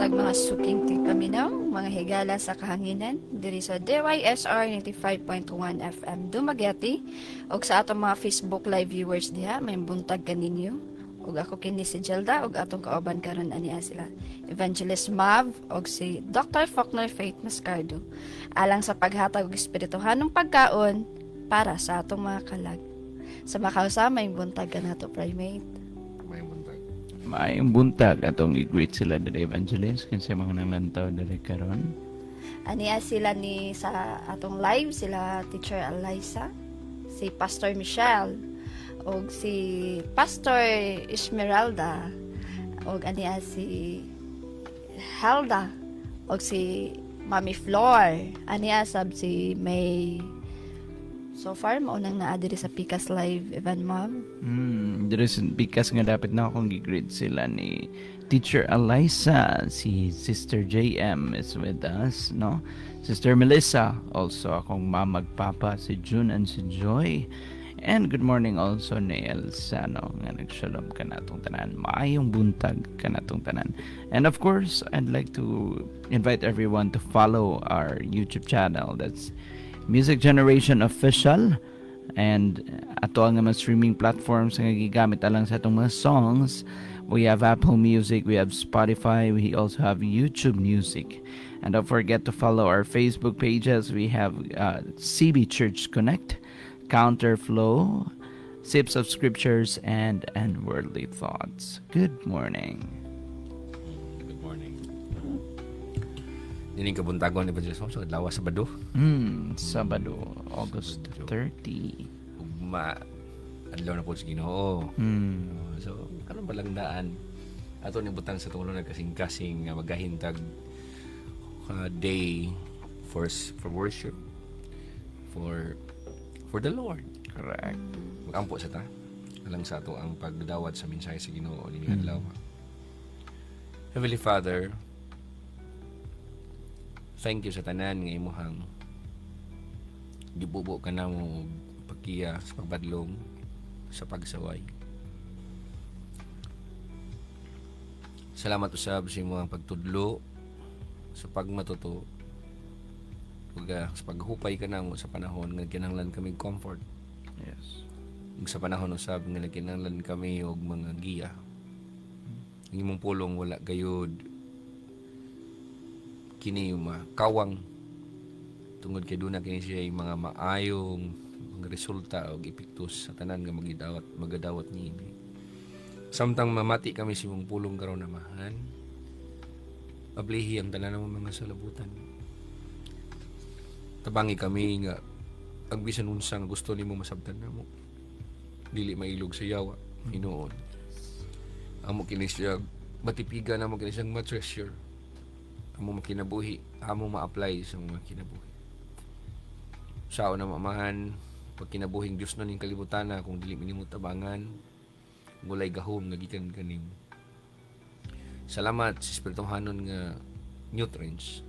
buntag mga suking tigpaminaw, mga higala sa kahanginan, diri sa DYSR 95.1 FM Dumaguete, og sa atong mga Facebook live viewers diha, may buntag kaninyo. Ug ako kini si Jelda, ug atong kauban karon aniya sila Evangelist Mav, ug si Dr. Faulkner Faith Mascardo, alang sa paghatag og espirituhanong pagkaon para sa atong mga kalag. Sa makausama, may buntag ka na to, primate. May buntag. Maayong buntag atong i-greet sila dali Evangelist kinsa mga nanglantaw dali karon. Aniya sila ni sa atong live, sila Teacher Eliza, si Pastor Michelle, og si Pastor Esmeralda, og aniya si Helda, og si Mami Flor, aniya sab si May. So far, maunang naa diri sa Picas Live, Evan Mom. Diri sa bikas nga dapat na akong i-greet sila ni Teacher Eliza, si Sister JM is with us, no? Sister Melissa, also akong mamagpapa, si June and si Joy. And good morning also ni Elsa, no? Nga nagshalom ka natong tanan. Maayong buntag ka natong tanan. And of course, I'd like to invite everyone to follow our YouTube channel. That's Music Generation Official. And ato ang mga streaming platforms nga gigamit alang sa atong mga songs. We have Apple Music, we have Spotify, we also have YouTube Music. And don't forget to follow our Facebook pages. We have CB Church Connect, Counterflow, Sips of Scriptures, and Worldly Thoughts. Good morning. Good morning. Dining kabuntagon ni Evangelist Mom sa adlaw sa Sabado. Sabado, August 30. Ugma adlaw na po sa Ginoo. So karon balang daan ato ni butang sa tunglo nagkasing-kasing nga maghahintag day for worship for the Lord. Correct. Magampo sa ta alang sa ato ang pagdawat sa mensahe sa Ginoo nining adlaw. Heavenly Father, thank you sa tanan nga imuhang gibubo ka na mo pagkiya sa pagbadlong sa pagsaway. Salamat usab sa imong pagtudlo sa pagmatuto ug sa paghupay ka na mo sa panahon nga kinahanglan kami comfort. Yes. Ug sa panahon usab nga kinahanglan kami og mga giya. Ang imong pulong wala gayud kini makawang tungod kay duna kini siya yung mga maayong mga resulta o epektos sa tanan nga magadawat niini. Samtang mamati kami sa imong pulong karon namahan, ablihi ang tanan ng mga salabutan. Tabangi kami nga ang bisan unsa nga gusto nimo masabtan namo, dili mailog sa yawa hinuon. Amo kini siya matipigan, amo kini siyang ma-treasure, amo makinabuhi, amo ma-apply sa mga kinabuhi. Sao na mamahan, pag kinabuhing Diyos na ning kalibutan na, kung dili minimo tabangan, gulay gahom nga gikan kanim. Salamat sa espirituhanon nga nutrients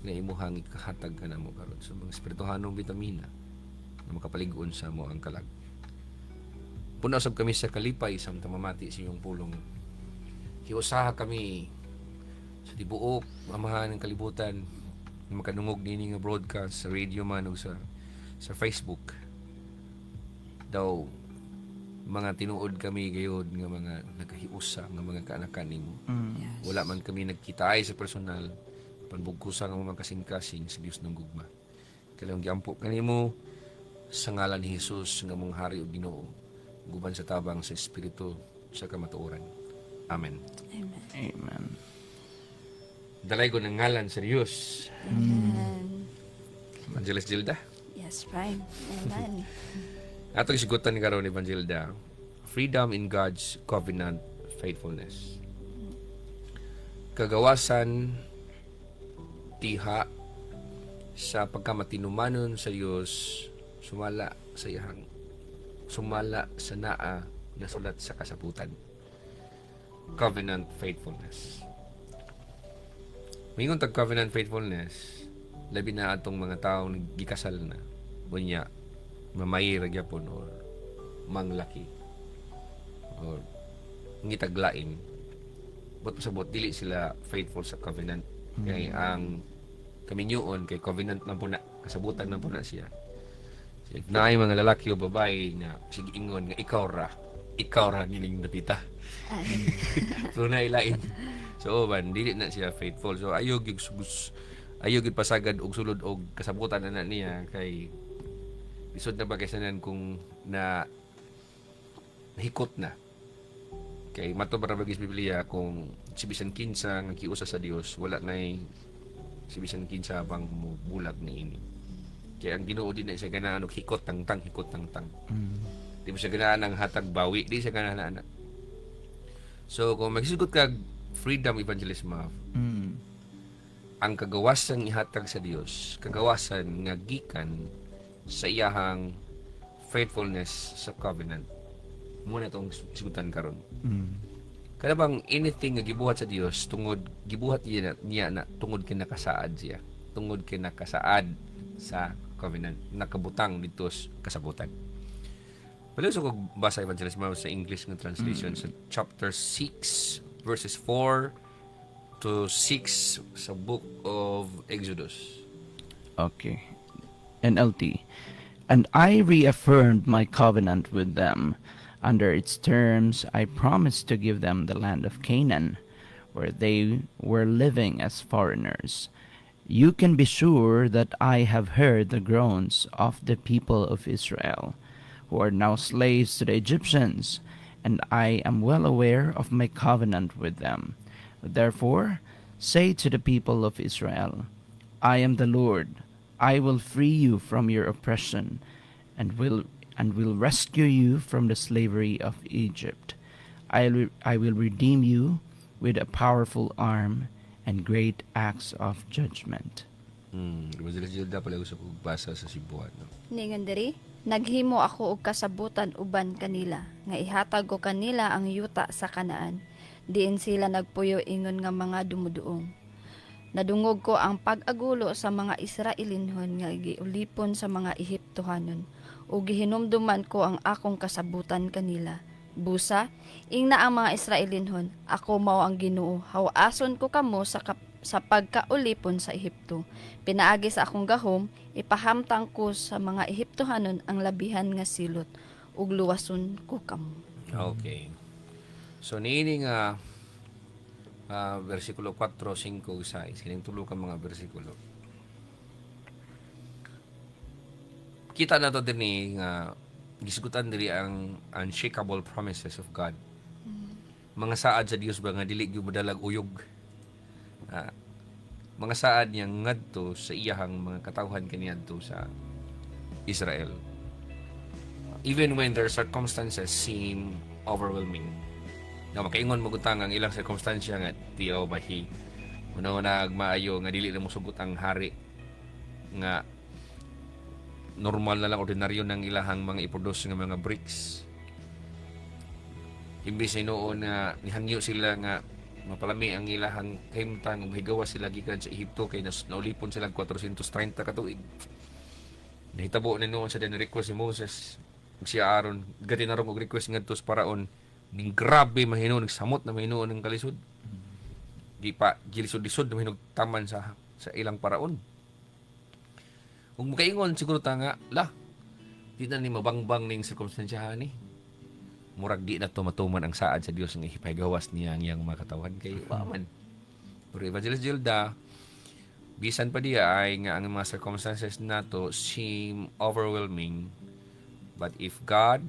na imuhang ikahatag ka na mo karon sa mga espirituhanong vitamina na makapalig-on sa mo ang kalag. Punasab kami sa kalipay samtang mamati sa iyong pulong. Hiusaha kami sa tibuok, mamahan ng kalibutan, makanungog nini nga broadcast sa radio man o sa Facebook. Daw mga tinuod kami gayod nga mga nagahiusa nga mga kaanakan nimo. Wala man kami nagkitaay sa personal, panbugkusa nga mga kasing-kasing sa Dios ng gugma. Kailang giampo kanimo sa ngalan ni Jesus nga mong hari ug Ginoo, guban sa tabang sa espiritu sa kamatuoran. Amen. Amen. Amen. Dalay ko ng ngalan sa Diyos. Amen. Evangelist Gilda. Yes, prime. Amen. Atong isigutan ni karon Evangelda, freedom in God's covenant faithfulness. Kagawasan tiha sa pagkamatinumanon sa Dios, sumala sa naa na sulat sa kasaputan. Covenant faithfulness. Mingon tag covenant faithfulness, labi na atong mga taong gikasal na, bunya mamay ragyapon or manglaki or ngitaglain but pasabot dili sila faithful sa covenant. Kay ang kaminyoon kay covenant na po na, kasabutan na po na siya. So, if naay mga lalaki o babae na sige ingon nga ikaw ra nining napita. So nailain. So man dili na siya faithful. So ayog gyud pasagad og sulod og kasabutan na niya kay isod na bagaysanan kung nahikot na. Kay mato para bagis Biblia kung si bisan kinsa nga kiusa sa Dios wala nay si bisan kinsa bang bulag ni ini. Kaya ang Ginoo din na siya ganaan og hikot tangtang. Di mo siya ganaan ang hatag bawi, di siya ganaan na. So kung magsugot kag freedom evangelism, ang kagawasan ihatag sa Dios, kagawasan nga gikan sa iyahang faithfulness sa covenant. Muna itong sigutan karon. Kada bang anything nga gibuhat sa Dios tungod gibuhat niya na tungod kay nakasaad siya. Tungod kay nakasaad sa covenant, nakabutang dito sa kasabutan. Pwede ko basa evangelism sa English nga translation sa chapter 6 verses 4 to 6 sa book of Exodus. Okay. NLT. And I reaffirmed my covenant with them. Under its terms, I promised to give them the land of Canaan, where they were living as foreigners. You can be sure that I have heard the groans of the people of Israel, who are now slaves to the Egyptians, and I am well aware of my covenant with them. Therefore, say to the people of Israel, I am the Lord. I will free you from your oppression, and will rescue you from the slavery of Egypt. I will redeem you with a powerful arm and great acts of judgment. Evangelist Gilda pala gusto kong basa sa Cebuan. No? Ningon diri, naghimo ako og kasabutan uban kanila, nga ihatag ko kanila ang yuta sa Kanaan. Diin sila nagpuyo ingon nga mga dumuduong. Nadungog ko ang pag-agulo sa mga Israelinhon nga giulipon sa mga Ehiptohanon, ug gihinumduman ko ang akong kasabutan kanila. Busa, ingna ang mga Israelinhon, ako mao ang Ginoo, hawason ko kamo sa pagkaulipon sa Ehipto. Pinaagi sa akong gahom, ipahamtang ko sa mga Ehiptohanon ang labihan nga silot, ug luwason ko kamo. Okay. So niini nga versikulo 4, 5, 6, kining tulo ka mga versikulo. Kita na to din nga gisgutan diri ang unshakable promises of God. Mga saad sa Dios ba nga dili gyud modalag uyog. Mga saad niya ngadto sa iyahang mga katawhan kaniadto sa Israel. Even when their circumstances seem overwhelming. Na makaingon mo gutang ang ilang circumstansya nga tiyo mahi. Una maayo nga dili na mo sugot ang hari nga normal na lang ordinaryo ng ilahang mga iproduce nga mga bricks. Imbis na noon nga nihangyo sila nga mapalami ang ilahang kahimtang ug higawa sila gikan sa Ehipto kay naulipon sila 430 ka tuig. Nahitabo na noon sa request si Moses ug si Aaron gati na og request ngadto sa paraon ning grabe mahinuon samot na mahinuon ng kalisod. Di pa gilisod-lisod na mahinog taman sa ilang paraon. Kung makaingon siguro ta nga, di na ni mabangbang ning sirkumstansyahan ni. Murag di na tumatuman ang saad sa Dios nga ipagawas niya ang iyang mga katawan kay waman. Pero Evangelist Gilda, bisan pa diya ay nga ang mga circumstances nato seem overwhelming. But if God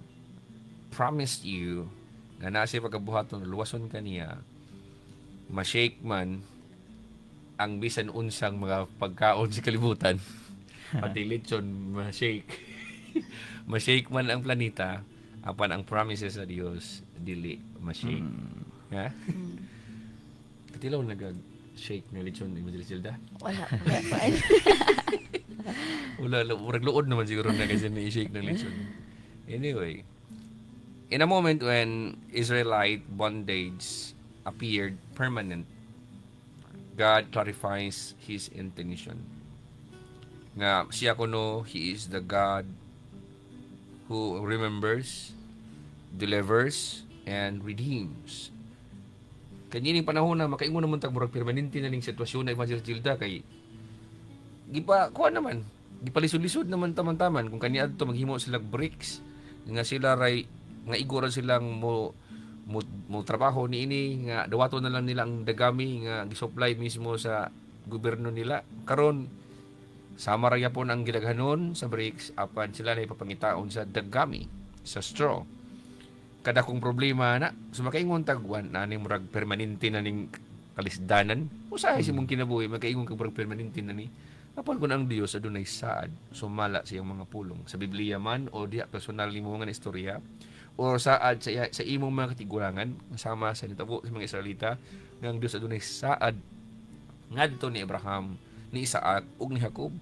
promised you nga nasa pagkabuhaton luwason kaniya, ma-shake man ang bisan unsang mga pagkaon sa kalibutan. Pati lechon, ma-shake. Ma-shake man ang planeta, apan ang promises sa Dios dili ma-shake. Ha? Katilaw nag-shake na lechon ni Evangelist Gilda? Wala. Wala, murag luod naman siguro na kasi ni-shake ng lechon. Anyway, in a moment when Israelite bondage appeared permanent, God clarifies His intention. Nga siya kuno, He is the God who remembers, delivers, and redeems. Kanyining panahon na makaingon naman tag murag permanente na ning sitwasyon na Evangelist Gilda kay gipa kuha naman gipalisod-lisod naman taman-taman kung kaniadto maghimo sila bricks nga sila ray nga igora silang mo trabaho niini nga dawato na lang nila ang dagami nga gisupply mismo sa gobyerno nila karon sama ra gyapon ang gidaghanon sa bricks apan sila na ipapangitaon sa dagami sa straw kada kong problema na sumakaingon tagwan na ning murag permanente na ning kalisdanan usahay si mong kinabuhi makaingon kag murag permanente na ni apan kun ang Dios adunay saad sumala sa iyang mga pulong sa Biblia man o diha personal nimo nga istorya o saad sa imong mga katigurangan sama sa nitabo sa mga Israelita nga ang Dios adunay saad ngadto ni Abraham ni Isaac ug ni Jacob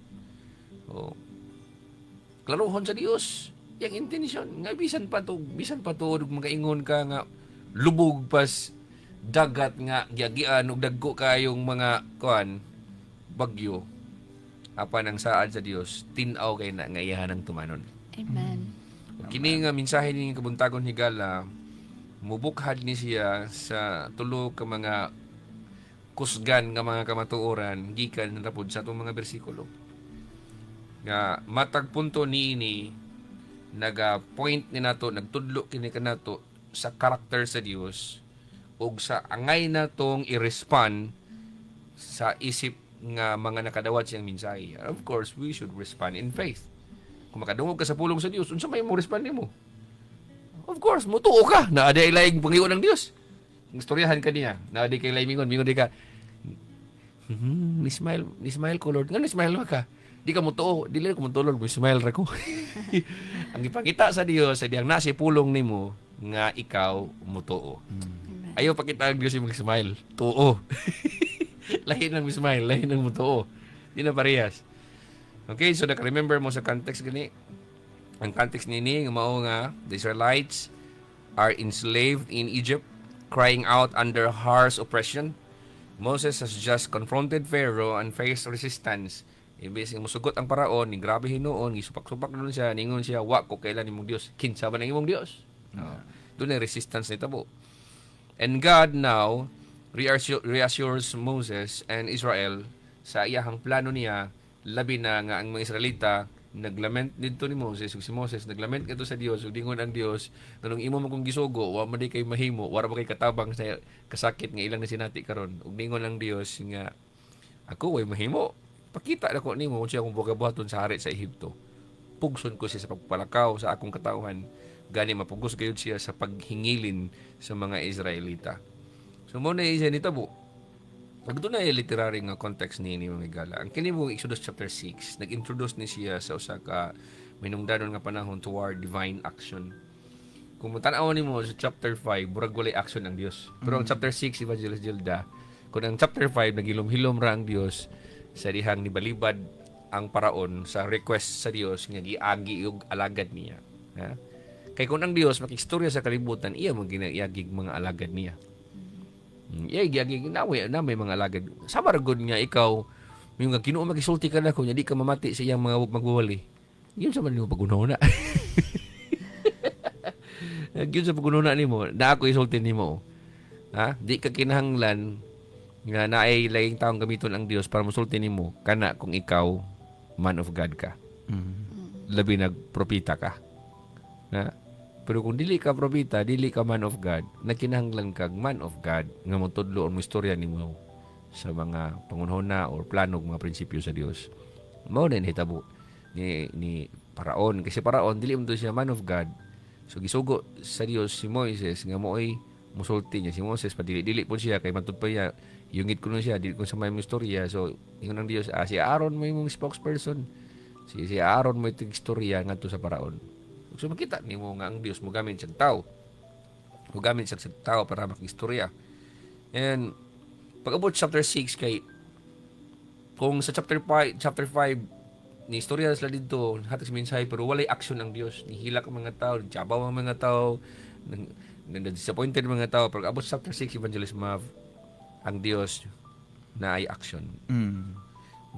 o klarohon sa Dios yang intensyon nga bisan pa to ug magaingon ka nga lubog pas dagat nga giagian ug dagko kayong mga kuan bagyo apan ang saad sa Dios tin-aw kay na nga iyahan ang tumanon. Amen. Kini nga mensahe ni kabuntagon higala mubukhad ni siya sa tulo ka mga kusgan nga mga kamatuoran gikan na pod sa atong mga bersikulo. Nga matag punto niini naga-point ni nato, nagtudlo kini kanato sa karakter sa Dios ug sa angay natong i-respond sa isip nga mga nakadawat siyang mensahe. Of course, we should respond in faith. Kung makadungog ka sa pulong sa Dios, unsa may mo respond nimo? Of course, mutuo ka na aday laing pangiwan ng Dios. Istoryahan ka niya, na aday kay laing mingon di ka. Ni smile ko Lord. Nga ni smile ka. Di ka mutuo, dili ko mutulog, may smile ra ko. Ang ipakita sa Dios sa diyang nasi pulong nimo nga ikaw mutuo. Amen. Ayaw pakita ang Dios yung mag-smile. Tuo. Lahi ng smile, lahi ng mutuo. Di na parehas. Okay, so naka-remember mo sa context gani. Ang context nini nga mao nga the Israelites are enslaved in Egypt, crying out under harsh oppression. Moses has just confronted Pharaoh and faced resistance. Imbes nga musugot ang paraon, ni grabe hinuon, gisupak-supak na siya, ningon siya, wa ko kailan imong Dios. Kinsa ba nang imong Dios? Doon ay resistance ni tabo. And God now reassures Moses and Israel sa iyahang plano niya, labi na nga ang mga Israelita naglament dito ni Moses, ug si Moses naglament kadto sa Dios, ug dingon ang Dios, nganong imo man kung gisugo, wa man di kay mahimo, wala ba kay katabang sa kasakit nga ilang na sinati karon. Ug dingon ang Dios nga ako way mahimo. Pakita na ko nimo kung siya kung bugabuhaton sa hari sa Ehipto. Pugson ko siya sa pagpalakaw sa akong katauhan. Gani mapugos gayud siya sa paghingilin sa mga Israelita. So mo na siya nitabo. Pag doon na literary nga context ni mga gala. Ang kini mo Exodus chapter 6, nag-introduce ni siya sa usa ka minungdanon nga panahon toward divine action. Kung matanaw nimo sa chapter 5, burag walay action ang Dios. Pero ang chapter 6 Evangelist Gilda, kung ang chapter 5 nagilom-hilom ra ang Dios sa dihang nibalibad ang paraon sa request sa Dios nga giagi og alagad niya. Ha? Kay kung ang Dios makistorya sa kalibutan, iya mo ginaiagig mga alagad niya. Iya giagig na may mga alagad. Sama ra gud nga ikaw yung nga Ginoo makisulti ka na ko nya di ka mamati sa iyang mga magwawali. Yun sa man nimo pagunahon na. Yun sa pagunahon nimo, na ako isulti nimo. Ha? Di ka kinahanglan nga naay laing taong gamiton ang Dios para musulti nimo kana kung ikaw man of God ka. Labi nagpropita ka. Na? Pero kung dili ka propita, dili ka man of God, nakinahanglan kag man of God nga motudlo ang istorya nimo sa mga pangunahona or planog mga prinsipyo sa Dios. Mao na hitabo ni Paraon kasi Paraon dili man siya man of God. So gisugo sa Dios si Moises nga moy musulti niya si Moses padili-dili po siya kay matud pa niya yungit ko na siya dili ko sa may istorya. So ingon ng Dios si Aaron mo imong spokesperson. Si Aaron mo itong istorya ngadto sa Paraon. So makita nimo nga ang Dios mo gamit siyang tao. Mo gamit siyang tao para makistorya. And pag abot chapter 6 kay kung sa chapter 5 ni istorya sila dito hatag sa mensahe pero walay action ang Dios. Nihilak ang mga tao, jabaw ang mga tao, disappointed mga tao. Pag abot chapter 6 Evangelist Mav, ang Dios na ay action.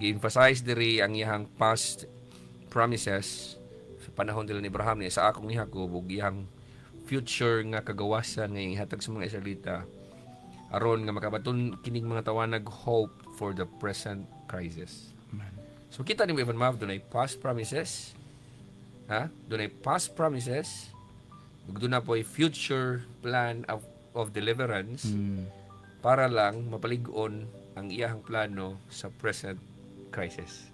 Gi-emphasize diri ang iyang past promises sa panahon nila ni Abraham ni Isaac ug ni Jacob ug iyang future nga kagawasan nga ihatag sa mga Israelita aron nga makabaton kining mga tawanag hope for the present crisis. So kita ni Evan Mav, dunay past promises, dunay past promises, doon na po ay future plan of deliverance para lang mapalig-on ang iyahang plano sa present crisis.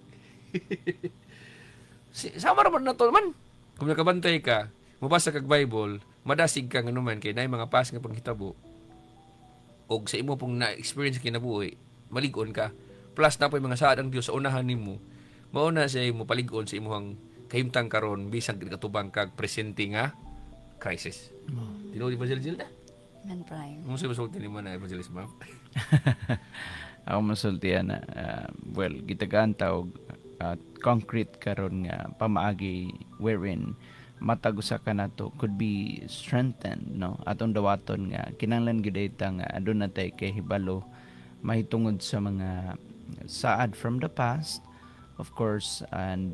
Sama naman na to man. Kung nakabantay ka, mabasa kag Bible, madasig ka nga naman kay naay mga past nga panghitabo, og sa imo pong na-experience kinabuhi, malig-on ka. Plus na po yung mga saad ang Dios sa unahan nimo. Mauna siya mo palig-on sa imong kahimtang karon bisan katubang kag presente nga crisis. Tinuod ba Gilda? Amen, Prime. Mo sa masulti ni mo na evangelist ma'am. Ako masultihan na, well, gitagaan tawag concrete karon nga pamaagi wherein matag usa ka nato could be strengthened, no? Atong dawaton nga kinahanglan gyud ita nga aduna tay kay hibalo mahitungod sa mga saad from the past, of course, and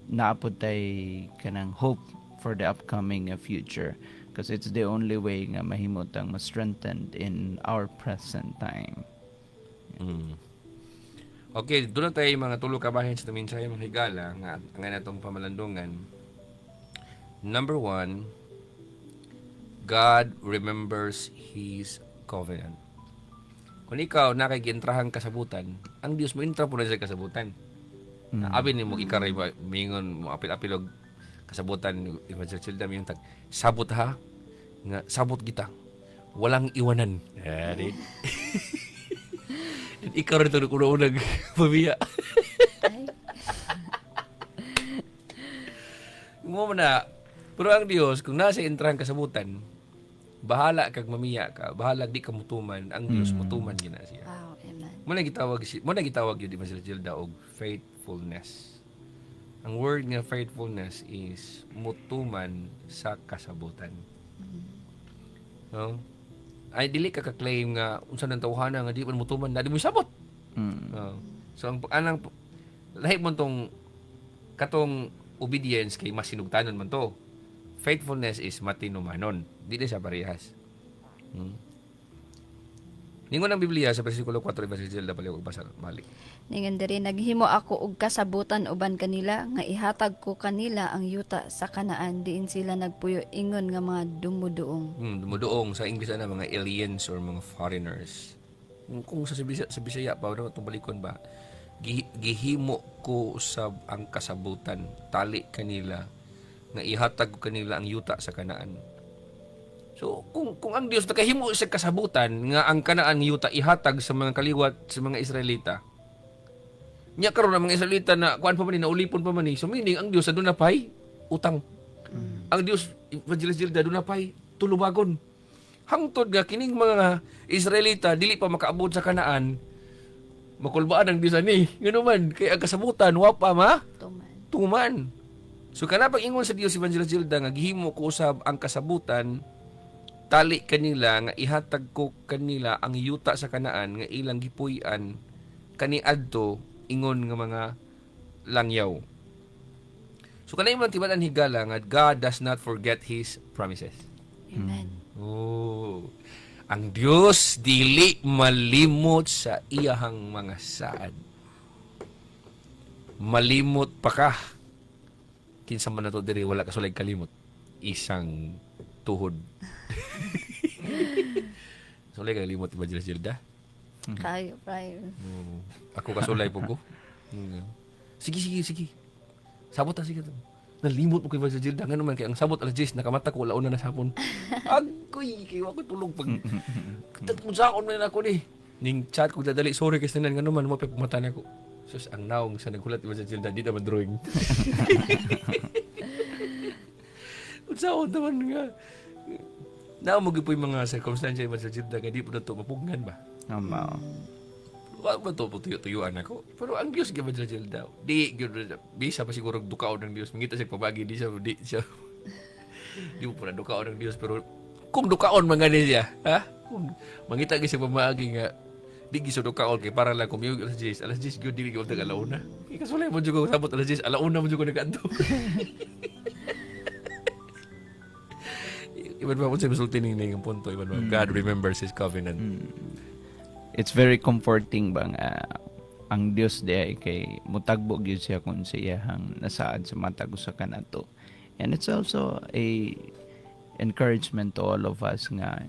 naapod tay kanang hope for the upcoming future, because it's the only way nga mahimot ang ma-strengthened in our present time. Okay, doon na tayo mga tulo ka bahin sa tuminsay mga higala nga ang natong pamalandungan. Number 1, God remembers His covenant. Kung ikaw nakikintrahan kasabutan, ang Dios mo intra po na sa kasabutan. Abi ni mo ikaray mingon mo apil-apilog kasabutan Evangelist Childa yung tag sabot ha nga sabot kita. Walang iwanan. Ari. Ikaw rin ito unang pabiya. Mo na. Pero ang Dios, kung nasa intrang kasabutan, bahala kag mamiya ka, bahala di ka mutuman, ang Dios mutuman gina siya. Wow, amen. Mo na gitawag yun, di ba sila Gilda, og faithfulness. Ang word nga faithfulness is mutuman sa kasabutan. No? Ay dili ka ka-claim nga unsa nang tawhana nga di man mutuman na di mo sabot. So ang anang lahi mo tong katong obedience kay masinugtanon man to. Faithfulness is matinumanon. Di siya parehas. Ningon ang Biblia sa versikulo 4 Evangelist Gilda pala basa balik. Ningan diri naghimo ako og kasabutan uban kanila nga ihatag ko kanila ang yuta sa Kanaan diin sila nagpuyo ingon nga mga dumuduong. Dumuduong sa English na mga aliens or mga foreigners. Kung sa Bisaya pa wala itong balikon ba, gihimo ko sa ang kasabutan, tali kanila, nga ihatag ko kanila ang yuta sa Kanaan. So, kung ang Dios nakahimo sa kasabutan, nga ang Kanaan yuta ihatag sa mga kaliwat, sa mga Israelita, nya karon ang mga Israelita na kuan pa man ni naulipon pa man ni, so meaning ang Dios aduna pay utang. Ang Dios Evangelist Gilda aduna pay tulubagon. Hangtod nga kining mga Israelita dili pa makaabot sa Kanaan, makulbaan ang Dios ani. Ngano man kay ang kasabutan wa pa tuman. So kana pag ingon sa Dios Evangelist Gilda nga gihimo ko usab ang kasabutan, tali kanila nga ihatag ko kanila ang yuta sa Kanaan nga ilang gipuy-an kaniadto ingon nga mga langyaw. So kanay man tibalan higala nga God does not forget His promises. Amen. Oh. Ang Dios dili malimot sa iyahang mga saad. Malimot pa ka. Kinsa man nato diri wala ka sulay kalimot. Isang tuhod. Sulay kalimot ba Evangelist Gilda? Kayo, Prime. Ako kasulay po ko. Sige. Sabot na sige. Nalimot mo kay Evangelist Gilda. Nga naman kay ang sabot alas 10 nakamata ko wala una na sapon. Agoy, kayo ako tulog pag tatmon sa akon man ako ni. Ning chat ko dadali sorry kasi nan nga naman mo pagmata na ko. Sus ang naong sa naghulat Evangelist Gilda di naman drawing. Unsaon naman nga. Naamo gyud po yung mga circumstance Evangelist Gilda kay di po na to mapugnan ba. Wa ba to tuyo-tuyuan ako. Pero ang Dios gyud sa Gilda. Di gyud bisa pa siguro dukaon ng Dios. Mangita siya pabagi di siya. Di mo pala dukaon ng Dios pero kung dukaon man gani siya, ha? Kung mangita gyud siya pabagi nga di gyud dukaon kay para lang kumiyog alas 10. Alas 10 gyud dili gyud alauna. Ikasulay mo jud ko sabot alas 10, alauna mo jud ko nagkanto. Iban ba kung sa misulti ni yung punto, iban ba, God remembers His covenant. It's very comforting bang ang Dios di kay mutagbo gyud siya kung siya hang nasaad sa matag usa kanato. And it's also a encouragement to all of us nga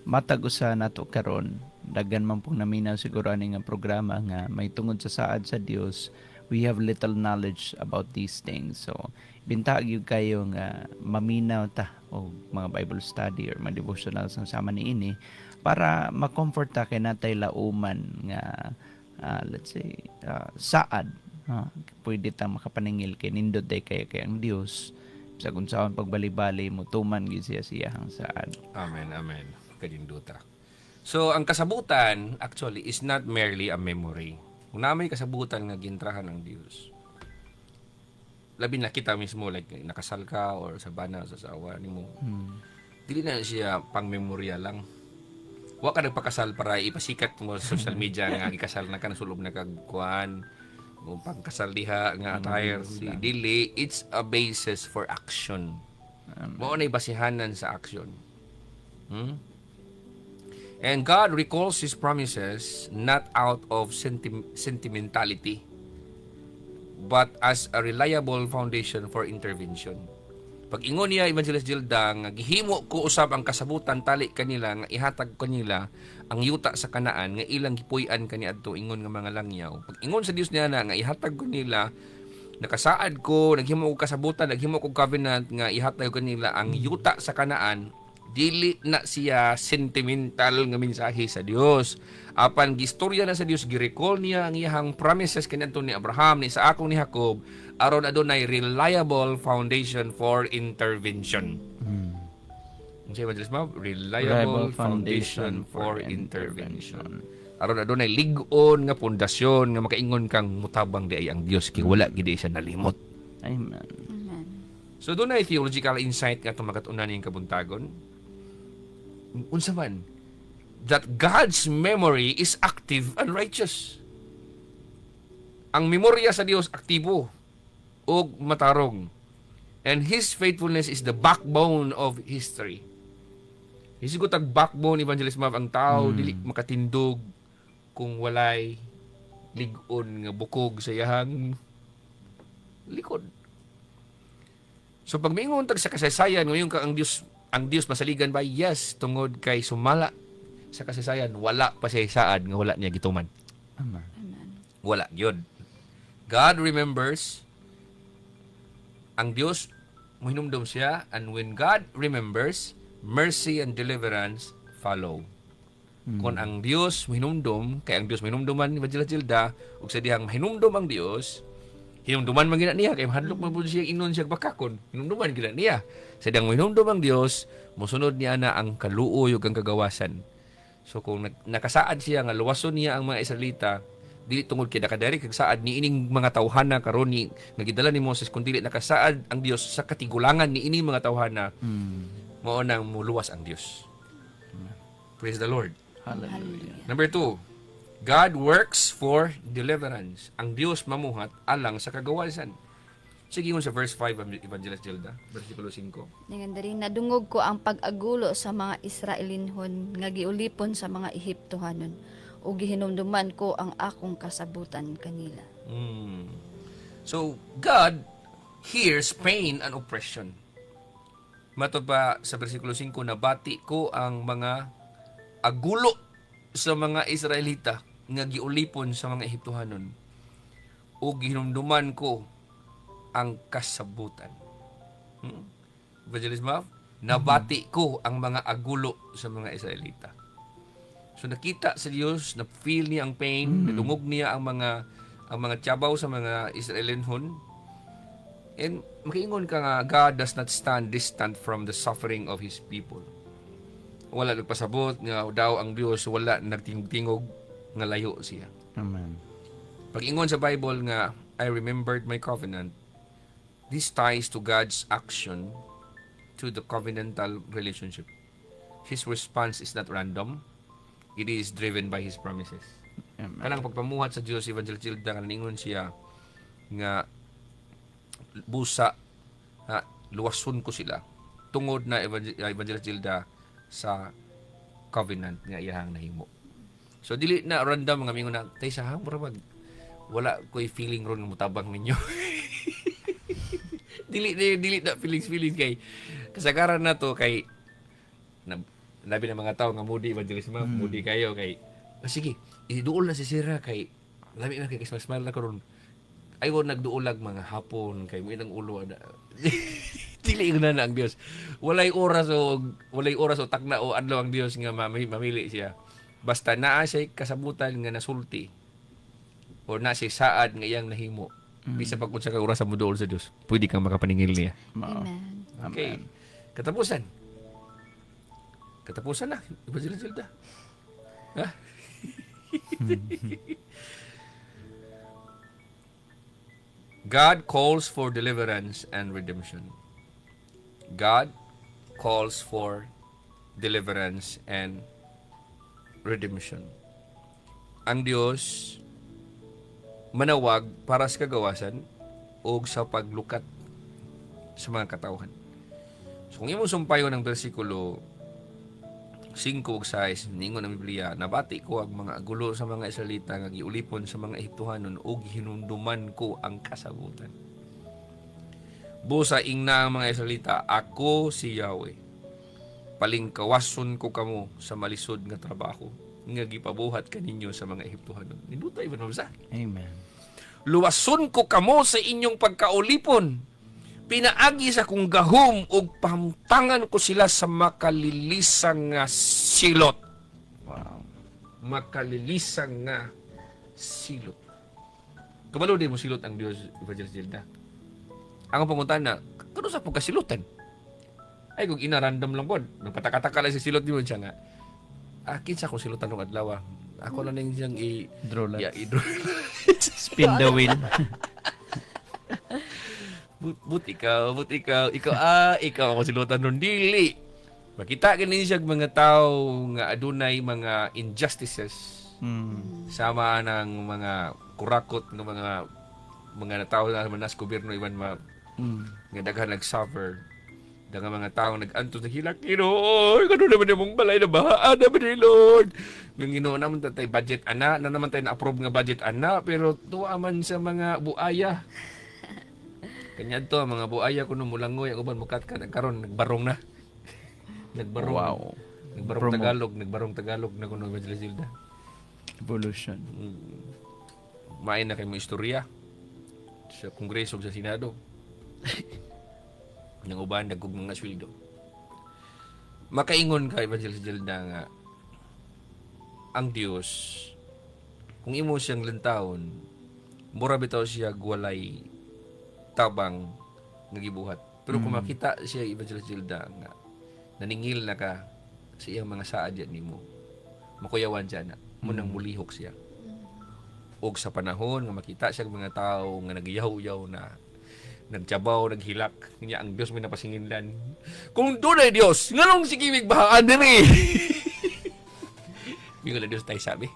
matag usa nato karon, daghan man pong naminaw siguro ani nga programa nga may tungod sa saad sa Dios. We have little knowledge about these things. So bintag gyud kayo nga maminaw ta og mga Bible study or mga devotionals nga sama niini para ma-comfort ta kay natay lauman nga let's say saad, pwede ta makapaningil kay nindot day kay ang Dios sa kung saan pagbali-bali mo tuman gyud siya siyang saad. Amen, amen. Kadinduta. So, ang kasabutan, actually, is not merely a memory. Kung na may kasabutan nga gintrahan ng Diyos, labi na kita mismo, like, nakasal ka or sa bana, sa asawa ni mo, dili na siya pang-memorya lang. Wa ka nagpakasal para ipasikat mo sa social media nga ikasal na ka, nasulob na kagkuhan, o pangkasal diha nga attire. Dili, it's a basis for action. Mao na basihanan sa action. And God recalls His promises not out of sentimentality, but as a reliable foundation for intervention. Pag ingon niya Evangelist Gilda nga gihimo ko usab ang kasabutan tali kanila nga ihatag kanila ang yuta sa kanaan nga ilang gipuy-an kaniadto ingon nga mga langyaw. Pag ingon sa Dios niya na nga ihatag kanila, nakasaad ko, naghimo ko kasabutan, naghimo ko covenant nga ihatag kanila ang yuta sa kanaan, dili na siya sentimental nga mensahe sa Dios. Apan gistorya na sa Dios, gi-recall niya ang iyang promises kaniadto ni Abraham, ni Isaac, ni Jacob, aron adunay reliable foundation for intervention. Unsa Evangelist Ma'am? Reliable foundation for intervention. Aron adunay lig-on nga pundasyon nga makaingon kang mutabang di ay ang Dios kay wala gid siya nalimot. Amen. Amen. So dunay theological insight nga itong magat-unan ning kabuntagon. Unsa man? That God's memory is active and righteous. Ang memorya sa Dios aktibo ug matarong. And His faithfulness is the backbone of history. Hisigot ang backbone, Evangelist Mav, ang tao dili makatindog kung walay lig-on nga bukog sa iyang likod. So pag mingon tag sa kasaysayan ngayon ka ang Dios masaligan ba? Yes, tungod kay sumala sa kasaysayan wala pa siya saad nga wala niya gituman. Amen. Amen. Wala gyud. God remembers ang Dios mohinumdom siya, and when God remembers, mercy and deliverance follow. Kung ang Dios mohinumdom, kay ang Dios mohinumdoman ni Evangelist Gilda, ug sa dihang mahinumdom ang Dios, hinumduman man gina niya, kay mahadlok man pud siya inon siya bakakon, hinumduman gina niya. Sa dihang mohinumdom ang Dios, mosunod niya na ang kaluoy ug ang kagawasan. So kung nakasaad siya nga luwason niya ang mga Israelita, dili tungod kay nakadiri kag saad ni ining mga tawhana karon ni nagidala ni Moses, kun dili nakasaad ang Dios sa katigulangan ni ining mga tawhana, mao nang muluwas ang Dios. Praise the Lord. Hallelujah. Number 2, God works for deliverance. Ang Dios mamuhat alang sa kagawasan. Sige yun sa verse 5 Evangelist Gilda, versikulo 5. Dengan diri nadungog ko ang pag-agulo sa mga Israelinhon nga giulipon sa mga Ehiptohanon ug gihinumduman ko ang akong kasabutan kanila. So, God hears pain and oppression. Matod pa sa versikulo 5, nabati ko ang mga agulo sa mga Israelita nga giulipon sa mga Ehiptohanon ug gihinumduman ko ang kasabutan. Evangelist Mav, nabati ko ang mga agulo sa mga Israelita. So nakita sa Dios, na-feel niya ang pain, nadungog niya ang mga tiyabaw sa mga Israelinhon. And makiingon ka nga, God does not stand distant from the suffering of His people. Wala nagpasabot nga daw ang Dios, wala nagtingog nga layo siya. Amen. Pag ingon sa Bible nga, I remembered my covenant, this ties to God's action to the covenantal relationship. His response is not random. It is driven by His promises. Amen. Kanang pagpamuhat sa Diyos, Evangelist Gilda, kaningon siya nga busa, luwason ko sila. tungod na Evangelist Gilda sa covenant nga iyahang nahimo. So dili na random nga mingon na tay sa mura wala ko'y feeling ron nga mutabang ninyo. dili na feelings kay kasagaran na to kay labi na mga tao nga moody Evangelist Ma'am, moody kayo kay sige, iduol na si Sira kay labi na kay smile na karon. Ay ko nagduulag mga hapon kay mo inang ulo ada. Dili na ang Dios. Walay oras o takna o adlaw ang Dios nga mamili siya. Basta naa siya kasabutan nga nasulti o na siya saad nga iyang nahimo. Bisa pag unsa ka oras sa muduol sa Dios, pwede kang makapaningil niya. Amen. Okay. Katapusan na. Evangelist Gilda. Ha? God calls for deliverance and redemption. God calls for deliverance and redemption. Ang Dios manawag para sa kagawasan o sa paglukat sa mga katawhan. So kung imong sumpayon ng bersikulo 5 ug 6 ningon ang Biblia, nabati ko ang mga agulo sa mga Israelita nga giulipon sa mga Ehiptohanon ug hinumduman ko ang kasabutan. Busa ingna ang mga Israelita, ako si Yahweh. Palingkawason ko kamo sa malisod nga trabaho nga gipabuhat kaninyo sa mga Ehiptohanon. Nindutay ba sa? Amen. Luwason ko kamo sa inyong pagkaulipon. Pinaagi sa kong gahom ug pahamtangan ko sila sa makalilisang nga silot. Wow. Makalilisang nga silot. Kabalo din mo silot ang Dios, Evangelist Gilda. Ang panguntahan na, kano sa pagkasilutan? Ay, kung ina-random lang po, nagpatakataka lang sa silot di mo siya nga. Akin sa akong silutan ng adlaw. Ako lang yung siyang Draw Yeah, lots. Spin the wheel. But ikaw ako silutan nun dili. Makita ganin siya mga tao nga adunay mga injustices sama ng mga kurakot ng mga tao na manas gobyerno iban nga daghan nag-suffer. Daghang mga tao nag-antos na hilak, Lord, kano naman yung mong balay na bahaan naman ni Lord. Yung Ginoo naman tayo budget ana, na naman tayo na-approve nga budget ana, pero tuwa man sa mga buaya. Kanya to mga buaya kuno mulangoy ang uban mukat ka karon nagbarong na. Nagbarong. Wow. Nagbarong Tagalog na kuno Evangelist Gilda. Evolution. Main na kay mo istorya sa Kongreso ug sa Senado. Nang uban dagkog mga sweldo. Makaingon ka Evangelist Gilda nga ang Dios kung imo siyang lentawon mura bitaw siya walay tabang nga gibuhat. Pero kung makita siya Evangelist Gilda nga naningil na ka sa iyang mga saad yan nimo, makuyawan siya na munang mulihok siya. Og sa panahon nga makita siya mga tao nga nagiyaw-yaw na nagtiyabaw, naghilak, niya ang Dios may napasinginlan. Kung doon ay Dios, nganong sige migbahaan diri. Mingon na Dios tayo sabi.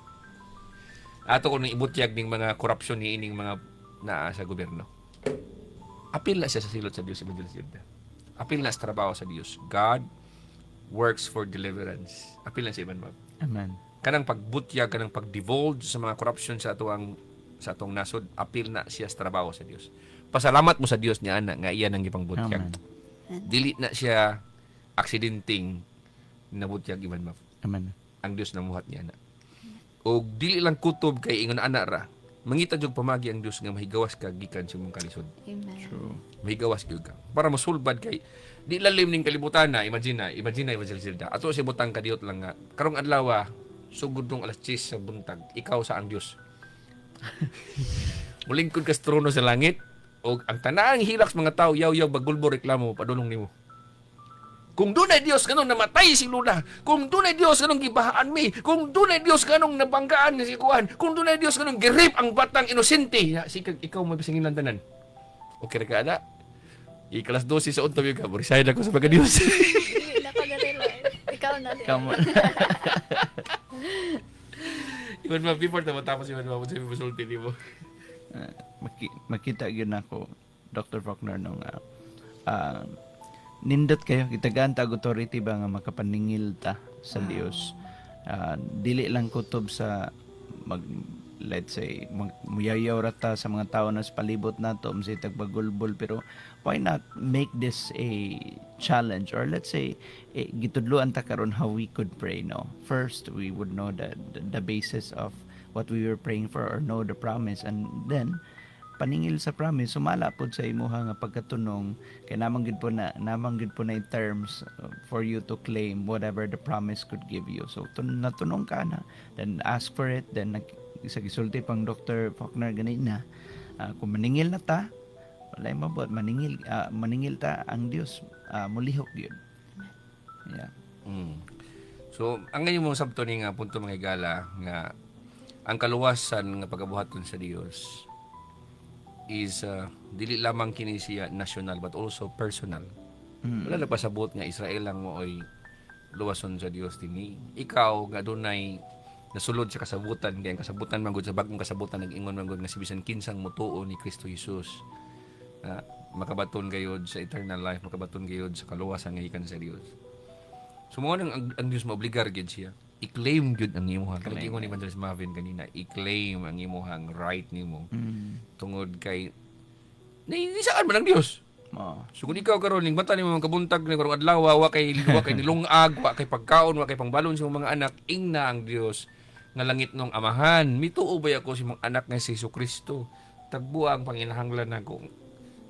Ato ko nang ibutyag ning mga korupsyon ni ining mga naa sa gobyerno. Apil na siya sa silot sa Diyos, Evangelist Gilda. Apil na sa trabaho sa Diyos. God works for deliverance. Apil na sa Iban Mab. Amen. Kanang pagbutyag, kanang pag-divulge sa mga korupsyon sa atong nasod, apil na siya sa trabaho sa Diyos. Pasalamat mo sa Diyos niya, anak, nga iyan ang ipangbutyag. Amen. Dili na siya aksidenteng nabutyag, Iban Mab. Amen. Ang Diyos namuhat niya, anak. O dili lang kutob kay ingon anak ra, mangita jud pamagi ang Dios nga mahigawas ka gikan sa imong kalisod. Amen. True. Mahigawas gyud ka. Para masulbad kay di lalim ning kalibutan na, imagine Evangelist Gilda. Ato si butang kadiyot lang nga. Karong adlaw sugod nung alas 10 sa buntag, ikaw sa ang Dios. Mulingkod ka sa trono sa langit o ang tanang hilaks mga tao yaw-yaw bagulbo reklamo padulong nimo. Kung doon ay Diyos kanong namatay si Lula, kung doon ay Diyos kanong gibahaan mi, kung doon ay Diyos kanong nabanggaan si Kuan, kung doon ay Diyos kanong girip ang batang inosente, sikag ikaw mabisingin lang tanan. Okay ka ada? Ikalas 12 sa untabi ka, burisay na ko sa pagka-Diyos. Hindi na pagarela. Ikaw na. Come on. Iwan ba, before na matapos iwan ba, sa ibusulti ni mo. Makita yun ako, Dr. Faulkner, nung nindot kayo kitagaan ta og authority ba nga makapaningil ta sa Dios. Dili lang kutob sa mag let's say muyayaw rata sa mga tao na sa palibot nato sa tagbagulbol, pero why not make this a challenge, or let's say gitudloan ta karon how we could pray, no? First we would know the basis of what we were praying for, or know the promise, and then paningil sa promise sumala pod sa imuha nga pagkatunong kay namang gid po na yung terms for you to claim whatever the promise could give you. So natunong ka na, then ask for it, then sa gisulti pang Dr. Faulkner ganina, kung maningil na ta walay mabot, maningil ta ang Dios mulihok gyud. Yeah. So ang ngayon mong sabto ni nga punto mga higala nga ang kaluwasan nga pagabuhaton sa Dios is dili lamang kini siya national but also personal. Wala nagpasabot nga Israel lang mo ay luwason sa Dios dinhi. Ikaw nga dunay nasulod sa kasabutan, kaya ang kasabutan manggod sa bagong kasabutan nag-ingon manggod nga si bisan kinsang mutuo ni Kristo Jesus. Makabaton gayod sa eternal life, makabaton gayod sa kaluwasan nga ikan sa Dios. So mo ang Dios maobligar gid siya. I-claim gyud ang imuhang kanang ni Evangelist Marvin kanina, i-claim ang imuhang right nimo. Tungod kay saan man ang Dios. So kung ikaw karon ning bata nimo kabuntag ni karong adlaw wa kay nilungag, wa kay pagkaon, wa kay pangbalon sa mga anak, ingna ang Dios nga langit nung amahan. Mituo ba ako si mga anak nga si Jesucristo? Tagbuang panginahanglan nako.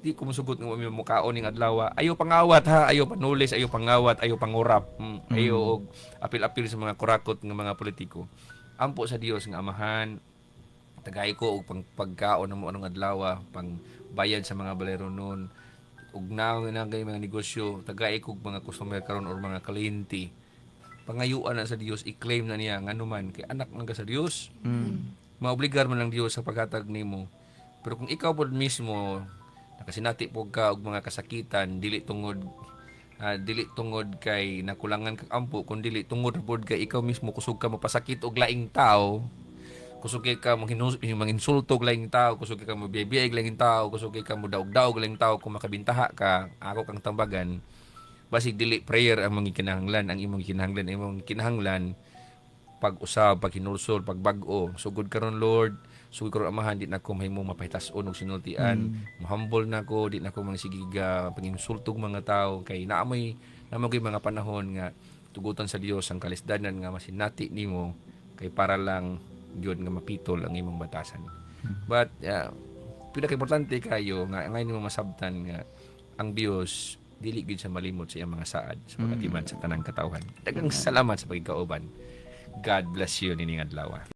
Di ko musugot nga mo kaon ning adlaw. Ayo pangawat ha, ayo panulis, ayo pangawat, ayo pangurap. Ayo og apil-apil sa mga kurakot nga mga politiko. Ampo sa Dios nga amahan. Tagay ko og pagkaon namo anong adlaw, pang bayad sa mga balero nun. Ug naong na kay mga negosyo, tagay ko mga customer karon or mga kliyente. Pangayuan na sa Dios, i-claim na niya nganuman kay anak man ka sa Dios. Maobligar man lang Dios sa paghatag nimo. Pero kung ikaw pod mismo nakasinati po ka og mga kasakitan, dili tungod kay nakulangan kag ampo, kun dili tungod pod kay ikaw mismo kusog ka mapasakit og laing tao, kusog ka manginsulto og laing tao, kusog ka mabiyay og laing tao, kusog ka mudaog-daog laing tao, kung makabintaha ka, ako kang tambagan. Basig dili prayer ang mga kinahanglan, ang imong kinahanglan pag-usab, paghinulsol, pagbag-o. Sugod karon Lord, sugod karon amahan, di na ko mahimo mapahitas-on og sinultian. Mahumble na ko, di na ko mangsigiga panginsultog mga tao kay naamoy mga panahon nga tugutan sa Dios ang kalisdanan nga masinati nimo kay para lang gyud nga mapitol ang imong batasan. But pinaka-importante kayo nga ngayon mo masabtan nga ang Dios dili gyud sa malimot sa iyang mga saad sa pagatiman sa tanang katawhan. Daghang salamat sa pagkauban. God bless you nining adlaw.